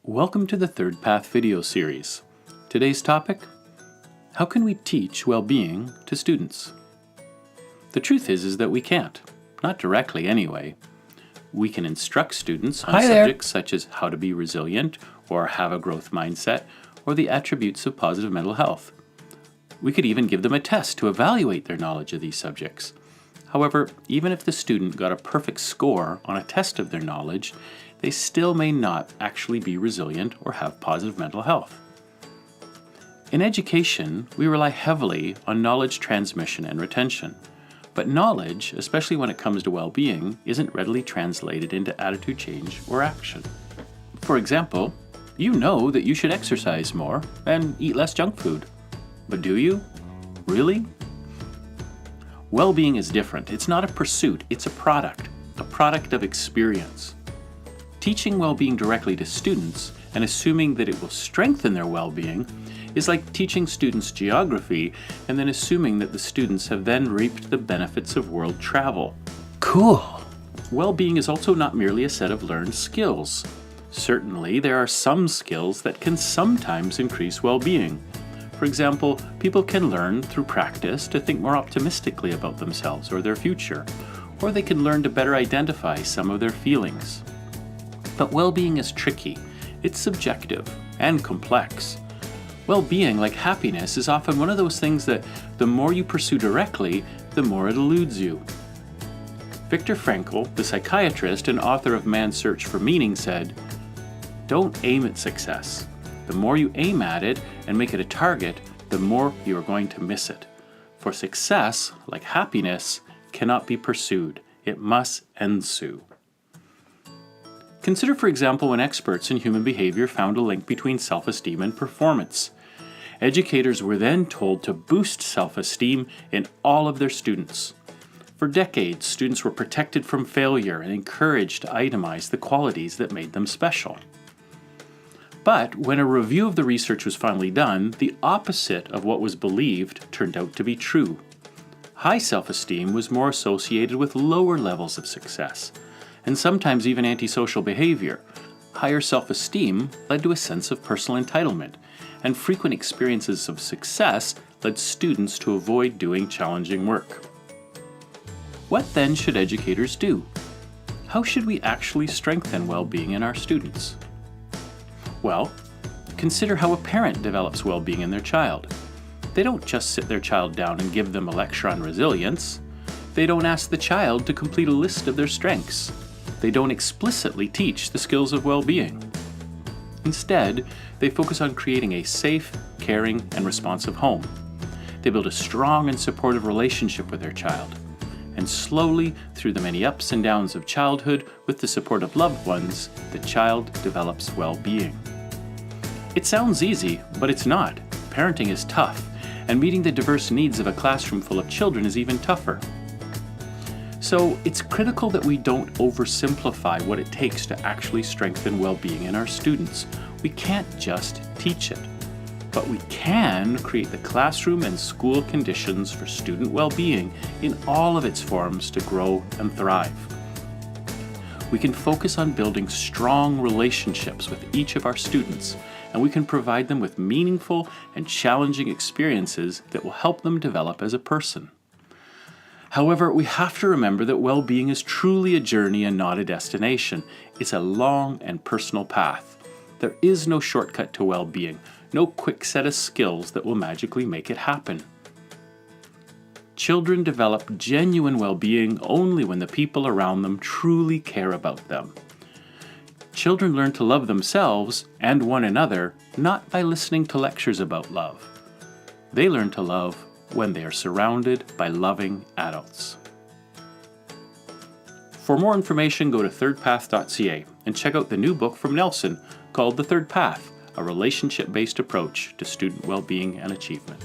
Welcome to the Third Path video series. Today's topic: how can we teach well-being to students? The truth is that we can't. Not directly anyway. We can instruct students on subjects such as how to be resilient or have a growth mindset or the attributes of positive mental health. We could even give them a test to evaluate their knowledge of these subjects. However, even if the student got a perfect score on a test of their knowledge, they still may not actually be resilient or have positive mental health. In education, we rely heavily on knowledge transmission and retention. But knowledge, especially when it comes to well-being, isn't readily translated into attitude change or action. For example, you know that you should exercise more and eat less junk food. But do you? Really? Well-being is different. It's not a pursuit, it's a product of experience. Teaching well-being directly to students and assuming that it will strengthen their well-being is like teaching students geography and then assuming that the students have then reaped the benefits of world travel. Cool. Well-being is also not merely a set of learned skills. Certainly, there are some skills that can sometimes increase well-being. For example, people can learn through practice to think more optimistically about themselves or their future, or they can learn to better identify some of their feelings. But well-being is tricky. It's subjective and complex. Well-being, like happiness, is often one of those things that the more you pursue directly, the more it eludes you. Viktor Frankl, the psychiatrist and author of Man's Search for Meaning, said, "Don't aim at success. The more you aim at it and make it a target, the more you are going to miss it. For success, like happiness, cannot be pursued. It must ensue." Consider, for example, when experts in human behavior found a link between self-esteem and performance. Educators were then told to boost self-esteem in all of their students. For decades, students were protected from failure and encouraged to itemize the qualities that made them special. But when a review of the research was finally done, the opposite of what was believed turned out to be true. High self-esteem was more associated with lower levels of success, and sometimes even antisocial behavior. Higher self-esteem led to a sense of personal entitlement, and frequent experiences of success led students to avoid doing challenging work. What then should educators do? How should we actually strengthen well-being in our students? Well, consider how a parent develops well-being in their child. They don't just sit their child down and give them a lecture on resilience. They don't ask the child to complete a list of their strengths. They don't explicitly teach the skills of well-being. Instead, they focus on creating a safe, caring, and responsive home. They build a strong and supportive relationship with their child. And slowly, through the many ups and downs of childhood, with the support of loved ones, the child develops well-being. It sounds easy, but it's not. Parenting is tough, and meeting the diverse needs of a classroom full of children is even tougher. So it's critical that we don't oversimplify what it takes to actually strengthen well-being in our students. We can't just teach it, but we can create the classroom and school conditions for student well-being in all of its forms to grow and thrive. We can focus on building strong relationships with each of our students, and we can provide them with meaningful and challenging experiences that will help them develop as a person. However, we have to remember that well-being is truly a journey and not a destination. It's a long and personal path. There is no shortcut to well-being, no quick set of skills that will magically make it happen. Children develop genuine well-being only when the people around them truly care about them. Children learn to love themselves and one another not by listening to lectures about love. They learn to love when they are surrounded by loving adults. For more information, go to thirdpath.ca and check out the new book from Nelson called The Third Path, a relationship-based approach to student well-being and achievement.